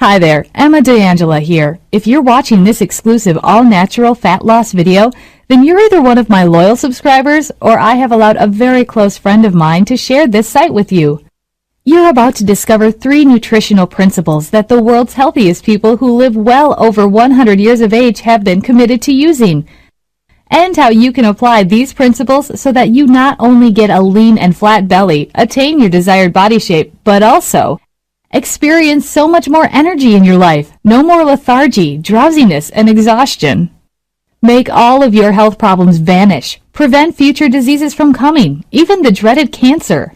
Hi there, Emma DeAngela here. If you're watching this exclusive all-natural fat loss video, then you're either one of my loyal subscribers or I have allowed a very close friend of mine to share this site with you. You're about to discover 3 nutritional principles that the world's healthiest people who live well over 100 years of age have been committed to using, and how you can apply these principles so that you not only get a lean and flat belly, attain your desired body shape, but also experience so much more energy in your life, no more lethargy, drowsiness, and exhaustion. Make all of your health problems vanish, prevent future diseases from coming, even the dreaded cancer.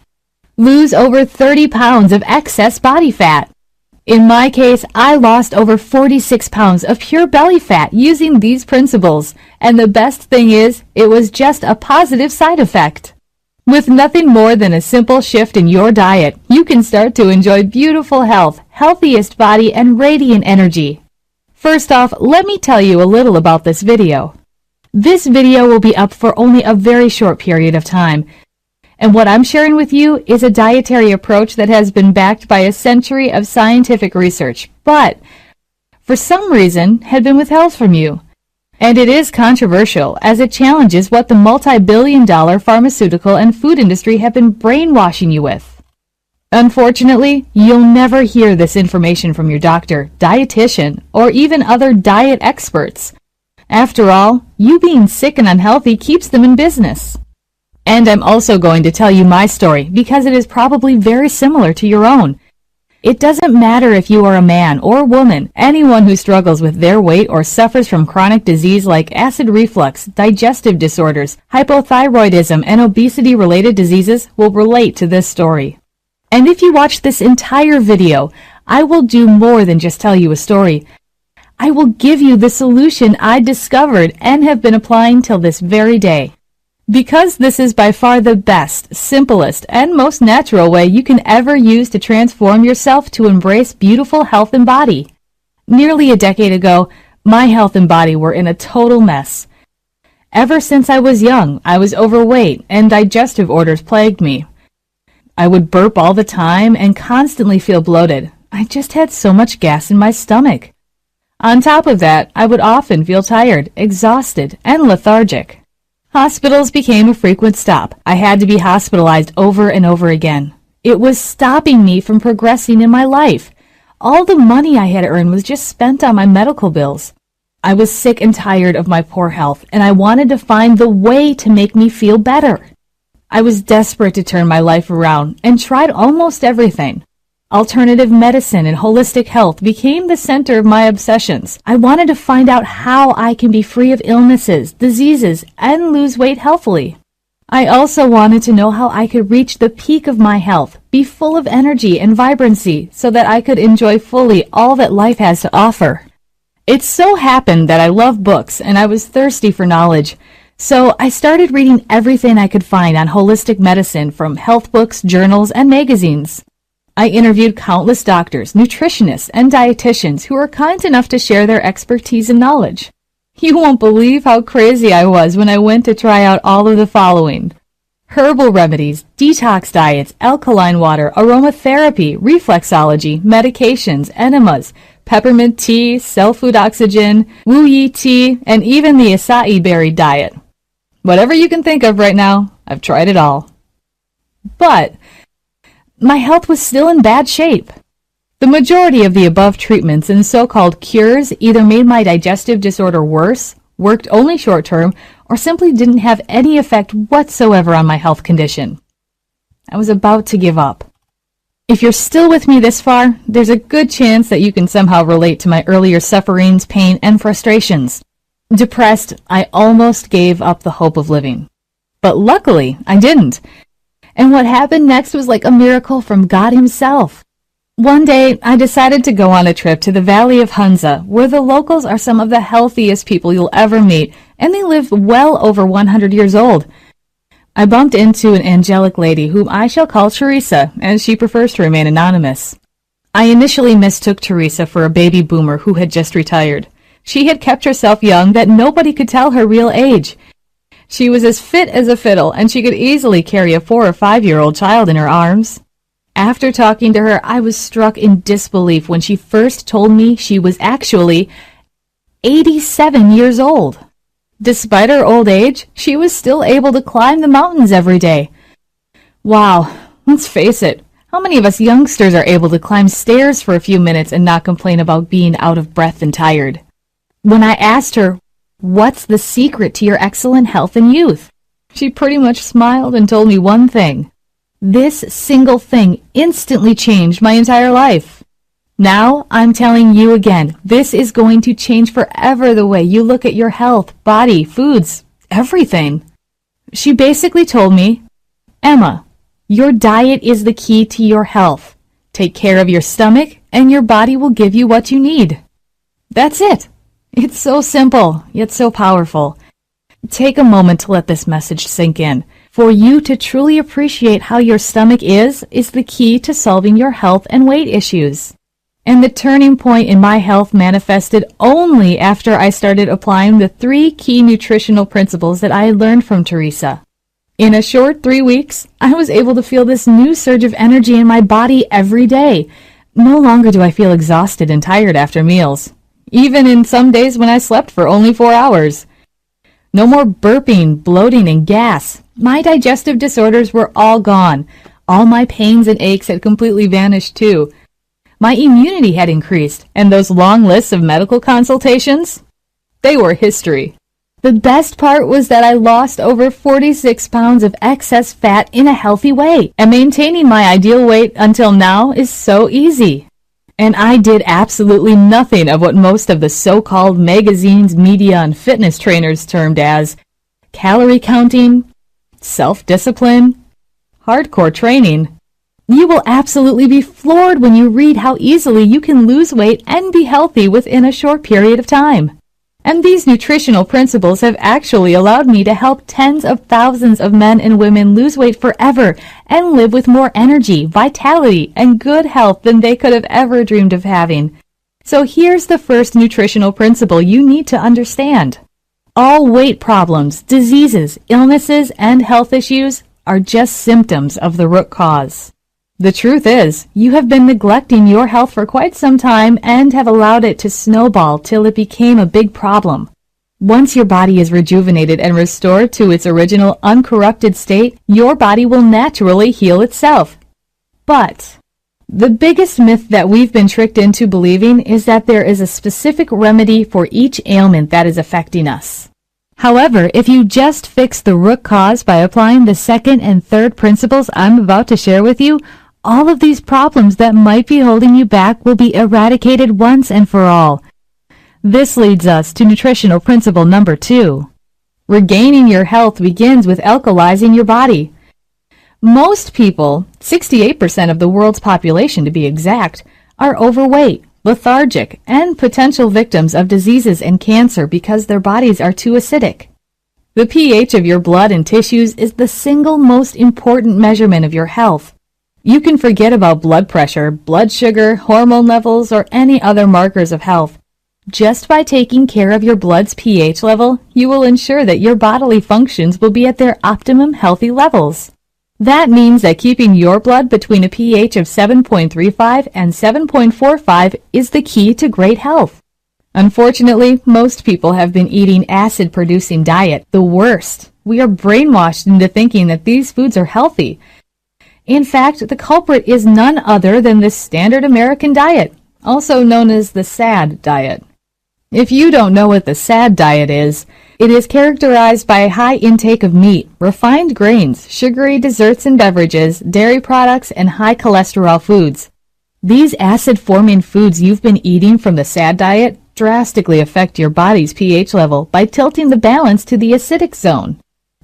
Lose over 30 pounds of excess body fat. In my case, I lost over 46 pounds of pure belly fat using these principles, and the best thing is, it was just a positive side effect. With nothing more than a simple shift in your diet, you can start to enjoy beautiful health, healthiest body, and radiant energy. First off, let me tell you a little about this video. This video will be up for only a very short period of time, and what I'm sharing with you is a dietary approach that has been backed by a century of scientific research, but for some reason had been withheld from you. And it is controversial, as it challenges what the multi-billion-dollar pharmaceutical and food industry have been brainwashing you with. Unfortunately, you'll never hear this information from your doctor, dietitian, or even other diet experts. After all, you being sick and unhealthy keeps them in business. And I'm also going to tell you my story, because it is probably very similar to your own. It doesn't matter if you are a man or woman, anyone who struggles with their weight or suffers from chronic disease like acid reflux, digestive disorders, hypothyroidism, and obesity-related diseases will relate to this story. And if you watch this entire video, I will do more than just tell you a story. I will give you the solution I discovered and have been applying till this very day. Because this is by far the best, simplest, and most natural way you can ever use to transform yourself to embrace beautiful health and body. Nearly a decade ago, my health and body were in a total mess. Ever since I was young, I was overweight and digestive orders plagued me. I would burp all the time and constantly feel bloated. I just had so much gas in my stomach. On top of that, I would often feel tired, exhausted, and lethargic. Hospitals became a frequent stop. I had to be hospitalized over and over again. It was stopping me from progressing in my life. All the money I had earned was just spent on my medical bills. I was sick and tired of my poor health, and I wanted to find the way to make me feel better. I was desperate to turn my life around and tried almost everything. Alternative medicine and holistic health became the center of my obsessions. I wanted to find out how I can be free of illnesses, diseases, and lose weight healthily. I also wanted to know how I could reach the peak of my health, be full of energy and vibrancy, so that I could enjoy fully all that life has to offer. It so happened that I love books and I was thirsty for knowledge. So I started reading everything I could find on holistic medicine from health books, journals, and magazines. I interviewed countless doctors, nutritionists, and dietitians who were kind enough to share their expertise and knowledge. You won't believe how crazy I was when I went to try out all of the following: herbal remedies, detox diets, alkaline water, aromatherapy, reflexology, medications, enemas, peppermint tea, cell food oxygen, Wu Yi tea, and even the acai berry diet. Whatever you can think of right now, I've tried it all. But my health was still in bad shape. The majority of the above treatments and so-called cures either made my digestive disorder worse, worked only short-term, or simply didn't have any effect whatsoever on my health condition. I was about to give up. If you're still with me this far, there's a good chance that you can somehow relate to my earlier sufferings, pain, and frustrations. Depressed, I almost gave up the hope of living. But luckily, I didn't. And what happened next was like a miracle from God himself. One day, I decided to go on a trip to the Valley of Hunza, where the locals are some of the healthiest people you'll ever meet, and they live well over 100 years old. I bumped into an angelic lady whom I shall call Teresa, as she prefers to remain anonymous. I initially mistook Teresa for a baby boomer who had just retired. She had kept herself young that nobody could tell her real age. She was as fit as a fiddle, and she could easily carry a 4 or 5-year-old child in her arms. After talking to her, I was struck in disbelief when she first told me she was actually 87 years old. Despite her old age, she was still able to climb the mountains every day. Wow, let's face it, how many of us youngsters are able to climb stairs for a few minutes and not complain about being out of breath and tired? When I asked her, "What's the secret to your excellent health and youth?" she pretty much smiled and told me one thing. This single thing instantly changed my entire life. Now, I'm telling you again, this is going to change forever the way you look at your health, body, foods, everything. She basically told me, "Emma, your diet is the key to your health. Take care of your stomach, and your body will give you what you need." That's it. It's so simple, yet so powerful. Take a moment to let this message sink in. For you to truly appreciate how your stomach is the key to solving your health and weight issues. And the turning point in my health manifested only after I started applying the 3 key nutritional principles that I had learned from Teresa. In a short 3 weeks, I was able to feel this new surge of energy in my body every day. No longer do I feel exhausted and tired after meals, even in some days when I slept for only 4 hours. No more burping, bloating, and gas. My digestive disorders were all gone. All my pains and aches had completely vanished too. My immunity had increased, and those long lists of medical consultations, they were history. The best part was that I lost over 46 pounds of excess fat in a healthy way, and maintaining my ideal weight until now is so easy. And I did absolutely nothing of what most of the so-called magazines, media, and fitness trainers termed as calorie counting, self-discipline, hardcore training. You will absolutely be floored when you read how easily you can lose weight and be healthy within a short period of time. And these nutritional principles have actually allowed me to help tens of thousands of men and women lose weight forever and live with more energy, vitality, and good health than they could have ever dreamed of having. So here's the first nutritional principle you need to understand. All weight problems, diseases, illnesses, and health issues are just symptoms of the root cause. The truth is, you have been neglecting your health for quite some time and have allowed it to snowball till it became a big problem. Once your body is rejuvenated and restored to its original uncorrupted state, your body will naturally heal itself. But the biggest myth that we've been tricked into believing is that there is a specific remedy for each ailment that is affecting us. However, if you just fix the root cause by applying the second and third principles I'm about to share with you, all of these problems that might be holding you back will be eradicated once and for all. This leads us to nutritional principle number 2. Regaining your health begins with alkalizing your body. Most people, 68% of the world's population to be exact, are overweight, lethargic, and potential victims of diseases and cancer because their bodies are too acidic. The pH of your blood and tissues is the single most important measurement of your health. You can forget about blood pressure, blood sugar, hormone levels, or any other markers of health. Just by taking care of your blood's pH level, you will ensure that your bodily functions will be at their optimum healthy levels. That means that keeping your blood between a pH of 7.35 and 7.45 is the key to great health. Unfortunately, most people have been eating acid-producing diet, the worst. We are brainwashed into thinking that these foods are healthy. In fact, the culprit is none other than the standard American diet, also known as the SAD diet. If you don't know what the SAD diet is, it is characterized by a high intake of meat, refined grains, sugary desserts and beverages, dairy products, and high cholesterol foods. These acid-forming foods you've been eating from the SAD diet drastically affect your body's pH level by tilting the balance to the acidic zone.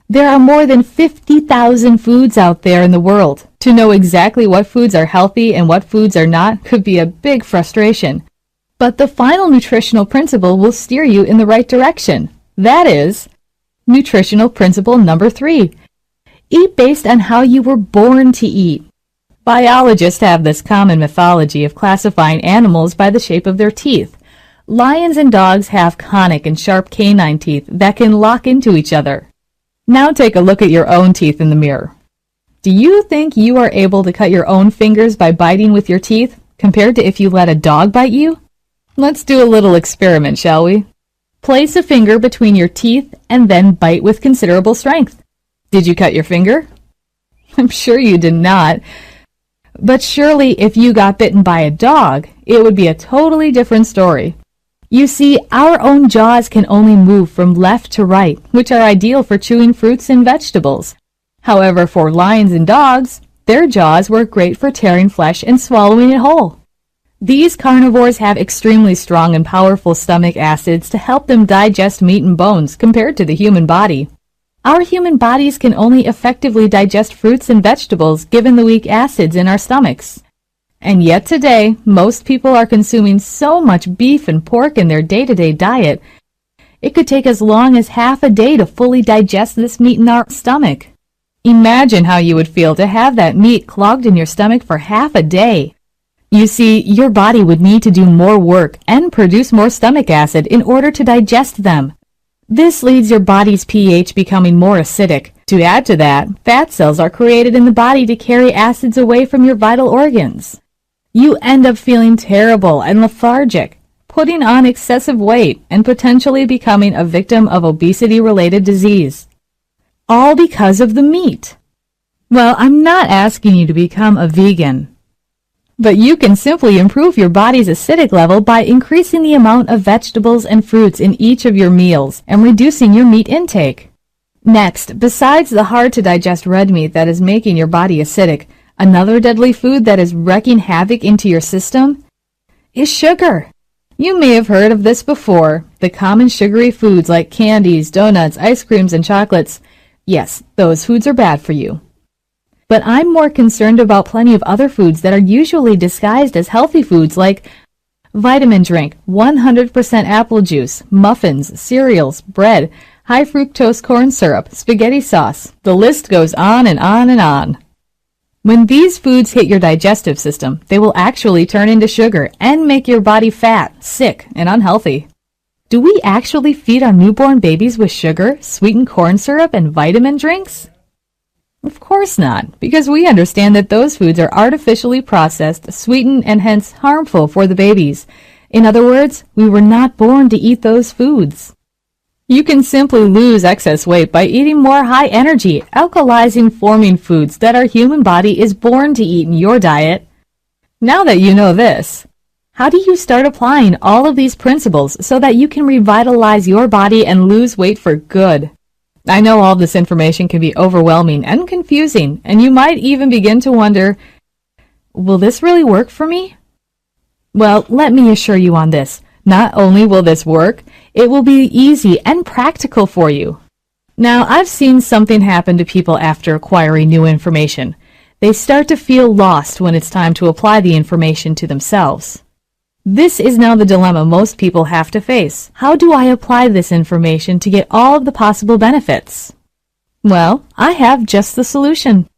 There are more than 50,000 foods out there in the world. To know exactly what foods are healthy and what foods are not could be a big frustration. But the final nutritional principle will steer you in the right direction. That is, nutritional principle number 3. Eat based on how you were born to eat. Biologists have this common mythology of classifying animals by the shape of their teeth. Lions and dogs have conic and sharp canine teeth that can lock into each other. Now take a look at your own teeth in the mirror. Do you think you are able to cut your own fingers by biting with your teeth, compared to if you let a dog bite you? Let's do a little experiment, shall we? Place a finger between your teeth and then bite with considerable strength. Did you cut your finger? I'm sure you did not. But surely if you got bitten by a dog, it would be a totally different story. You see, our own jaws can only move from left to right, which are ideal for chewing fruits and vegetables. However, for lions and dogs, their jaws work great for tearing flesh and swallowing it whole. These carnivores have extremely strong and powerful stomach acids to help them digest meat and bones compared to the human body. Our human bodies can only effectively digest fruits and vegetables given the weak acids in our stomachs. And yet today, most people are consuming so much beef and pork in their day-to-day diet, it could take as long as half a day to fully digest this meat in our stomach. Imagine how you would feel to have that meat clogged in your stomach for half a day. You see, your body would need to do more work and produce more stomach acid in order to digest them. This leads your body's pH becoming more acidic. To add to that, fat cells are created in the body to carry acids away from your vital organs. You end up feeling terrible and lethargic, putting on excessive weight, and potentially becoming a victim of obesity-related disease. All because of the meat. Well, I'm not asking you to become a vegan, but you can simply improve your body's acidic level by increasing the amount of vegetables and fruits in each of your meals and reducing your meat intake. Next, besides the hard-to-digest red meat that is making your body acidic, another deadly food that is wreaking havoc into your system is sugar. You may have heard of this before, the common sugary foods like candies, donuts, ice creams, and chocolates. Yes, those foods are bad for you. But I'm more concerned about plenty of other foods that are usually disguised as healthy foods like vitamin drink, 100% apple juice, muffins, cereals, bread, high fructose corn syrup, spaghetti sauce. The list goes on and on and on. When these foods hit your digestive system, they will actually turn into sugar and make your body fat, sick, and unhealthy. Do we actually feed our newborn babies with sugar, sweetened corn syrup, and vitamin drinks? Of course not, because we understand that those foods are artificially processed, sweetened, and hence harmful for the babies. In other words, we were not born to eat those foods. You can simply lose excess weight by eating more high-energy, alkalizing-forming foods that our human body is born to eat in your diet. Now that you know this, how do you start applying all of these principles so that you can revitalize your body and lose weight for good? I know all this information can be overwhelming and confusing, and you might even begin to wonder, will this really work for me? Well, let me assure you on this. Not only will this work, it will be easy and practical for you. Now, I've seen something happen to people after acquiring new information. They start to feel lost when it's time to apply the information to themselves. This is now the dilemma most people have to face. How do I apply this information to get all of the possible benefits? Well, I have just the solution.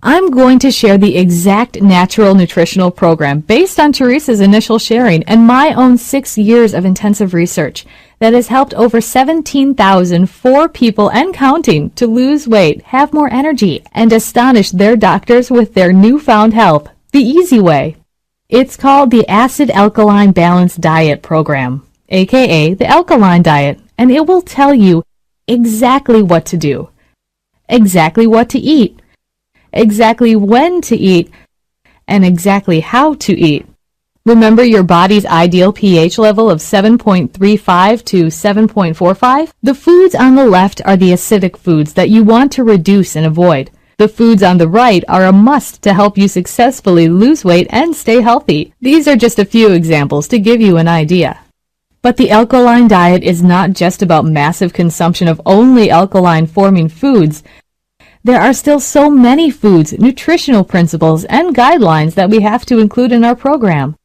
I'm going to share the exact natural nutritional program based on Teresa's initial sharing and my own 6 years of intensive research that has helped over 17,004 people and counting to lose weight, have more energy, and astonish their doctors with their newfound help, the easy way. It's called the Acid Alkaline Balance Diet Program, aka the Alkaline Diet, and it will tell you exactly what to do, exactly what to eat, exactly when to eat, and exactly how to eat. Remember your body's ideal pH level of 7.35 to 7.45? The foods on the left are the acidic foods that you want to reduce and avoid. The foods on the right are a must to help you successfully lose weight and stay healthy. These are just a few examples to give you an idea. But the alkaline diet is not just about massive consumption of only alkaline-forming foods. There are still so many foods, nutritional principles, and guidelines that we have to include in our program.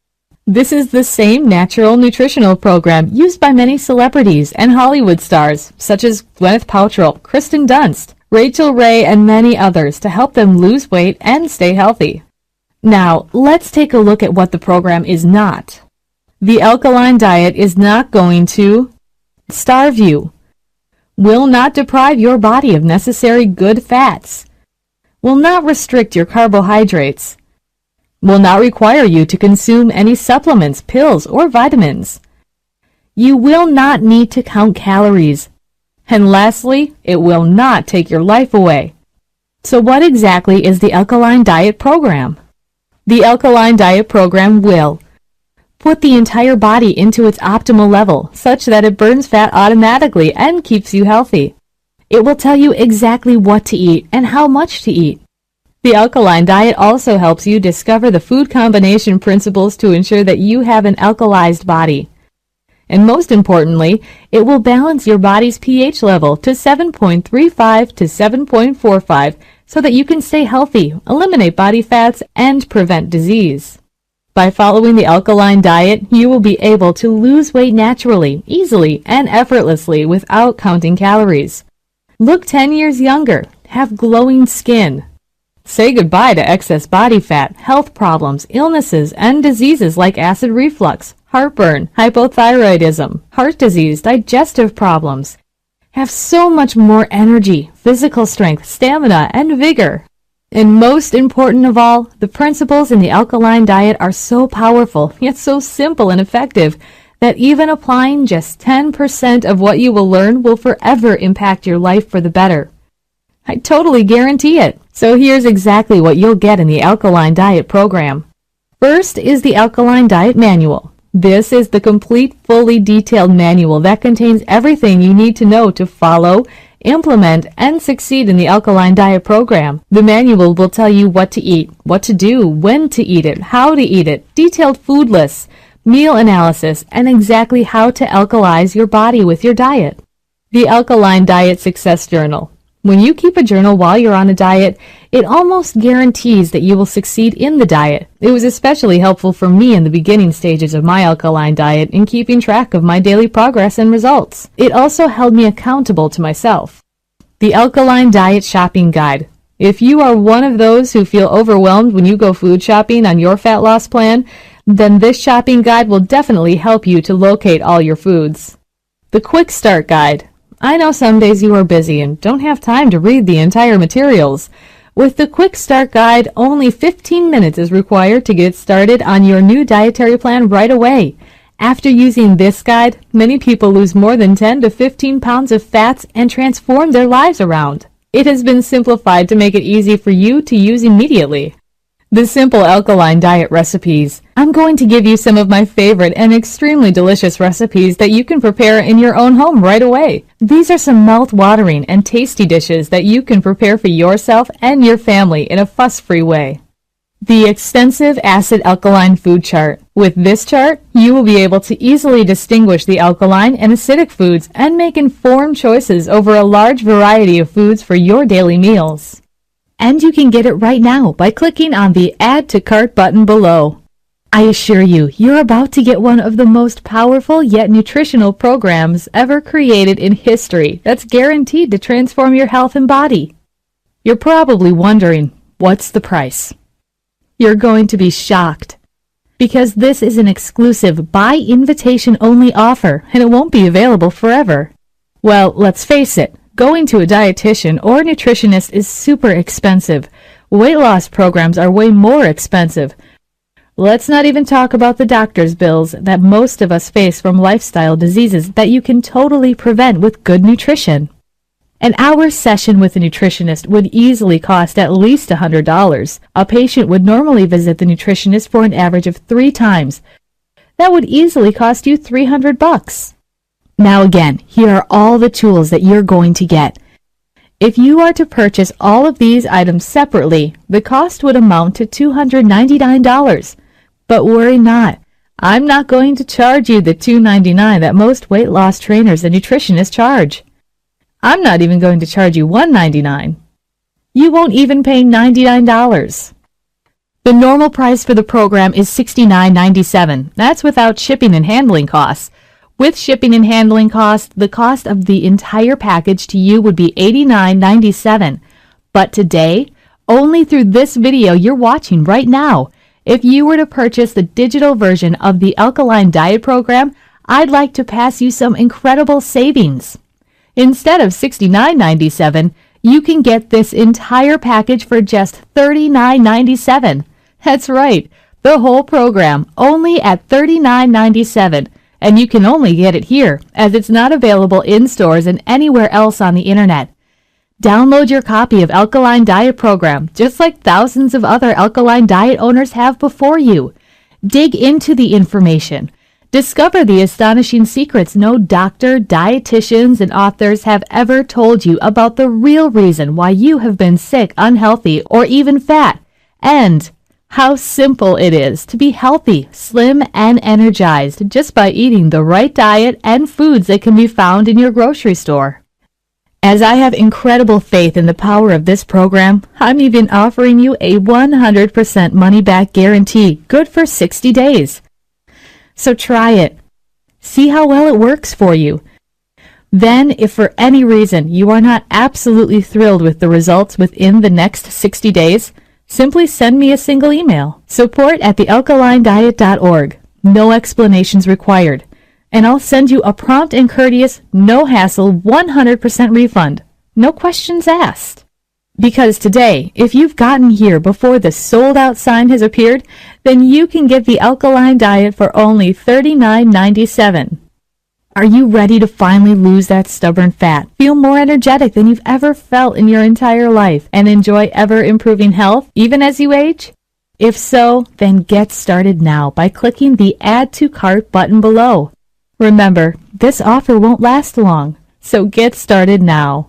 This is the same natural nutritional program used by many celebrities and Hollywood stars, such as Gwyneth Paltrow, Kristen Dunst, Rachel Ray, and many others to help them lose weight and stay healthy. Now, let's take a look at what the program is not. The alkaline diet is not going to starve you, will not deprive your body of necessary good fats, will not restrict your carbohydrates, will not require you to consume any supplements, pills, or vitamins. You will not need to count calories. And lastly, it will not take your life away. So what exactly is the Alkaline Diet Program? The Alkaline Diet Program will put the entire body into its optimal level such that it burns fat automatically and keeps you healthy. It will tell you exactly what to eat and how much to eat. The Alkaline Diet also helps you discover the food combination principles to ensure that you have an alkalized body. And most importantly, it will balance your body's pH level to 7.35 to 7.45 so that you can stay healthy, eliminate body fats, and prevent disease. By following the Alkaline Diet, you will be able to lose weight naturally, easily, and effortlessly without counting calories. Look 10 years younger, have glowing skin. Say goodbye to excess body fat, health problems, illnesses, and diseases like acid reflux, heartburn, hypothyroidism, heart disease, digestive problems. Have so much more energy, physical strength, stamina, and vigor. And most important of all, the principles in the Alkaline Diet are so powerful, yet so simple and effective, that even applying just 10% of what you will learn will forever impact your life for the better. I totally guarantee it. So here's exactly what you'll get in the Alkaline Diet Program. First is the Alkaline Diet Manual. This is the complete, fully detailed manual that contains everything you need to know to follow, implement, and succeed in the Alkaline Diet Program. The manual will tell you what to eat, what to do, when to eat it, how to eat it, detailed food lists, meal analysis, and exactly how to alkalize your body with your diet. The Alkaline Diet Success Journal. When you keep a journal while you're on a diet, it almost guarantees that you will succeed in the diet. It was especially helpful for me in the beginning stages of my alkaline diet in keeping track of my daily progress and results. It also held me accountable to myself. The Alkaline Diet Shopping Guide. If you are one of those who feel overwhelmed when you go food shopping on your fat loss plan, then this shopping guide will definitely help you to locate all your foods. The Quick Start Guide. I know some days you are busy and don't have time to read the entire materials. With the Quick Start Guide, only 15 minutes is required to get started on your new dietary plan right away. After using this guide, many people lose more than 10 to 15 pounds of fats and transform their lives around. It has been simplified to make it easy for you to use immediately. The Simple Alkaline Diet Recipes. I'm going to give you some of my favorite and extremely delicious recipes that you can prepare in your own home right away. These are some mouth-watering and tasty dishes that you can prepare for yourself and your family in a fuss-free way. The Extensive Acid Alkaline Food Chart. With this chart, you will be able to easily distinguish the alkaline and acidic foods and make informed choices over a large variety of foods for your daily meals. And you can get it right now by clicking on the Add to Cart button below. I assure you, you're about to get one of the most powerful yet nutritional programs ever created in history that's guaranteed to transform your health and body. You're probably wondering, what's the price? You're going to be shocked, because this is an exclusive by invitation only offer and it won't be available forever. Well, let's face it. Going to a dietitian or nutritionist is super expensive. Weight loss programs are way more expensive. Let's not even talk about the doctor's bills that most of us face from lifestyle diseases that you can totally prevent with good nutrition. An hour session with a nutritionist would easily cost at least $100. A patient would normally visit the nutritionist for an average of 3 times. That would easily cost you $300. Now again, here are all the tools that you're going to get. If you are to purchase all of these items separately, the cost would amount to $299. But worry not. I'm not going to charge you the $299 that most weight loss trainers and nutritionists charge. I'm not even going to charge you $199. You won't even pay $99. The normal price for the program is $69.97. That's without shipping and handling costs. With shipping and handling costs, the cost of the entire package to you would be $89.97. But today, only through this video you're watching right now, if you were to purchase the digital version of the Alkaline Diet Program, I'd like to pass you some incredible savings. Instead of $69.97, You can get this entire package for just $39.97. That's right, the whole program, only at $39.97. And you can only get it here, as it's not available in stores and anywhere else on the internet. Download your copy of Alkaline Diet Program, just like thousands of other Alkaline Diet owners have before you. Dig into the information. Discover the astonishing secrets no doctor, dietitians, and authors have ever told you about the real reason why you have been sick, unhealthy, or even fat, and how simple it is to be healthy, slim, and energized just by eating the right diet and foods that can be found in your grocery store. As I have incredible faith in the power of this program, I'm even offering you a 100% money-back guarantee, good for 60 days. So try it. See how well it works for you. Then, if for any reason you are not absolutely thrilled with the results within the next 60 days, simply send me a single email, support@thealkalinediet.org. No explanations required. And I'll send you a prompt and courteous, no-hassle, 100% refund. No questions asked. Because today, if you've gotten here before the sold-out sign has appeared, then you can get the Alkaline Diet for only $39.97. Are you ready to finally lose that stubborn fat, feel more energetic than you've ever felt in your entire life, and enjoy ever-improving health, even as you age? If so, then get started now by clicking the Add to Cart button below. Remember, this offer won't last long, so get started now.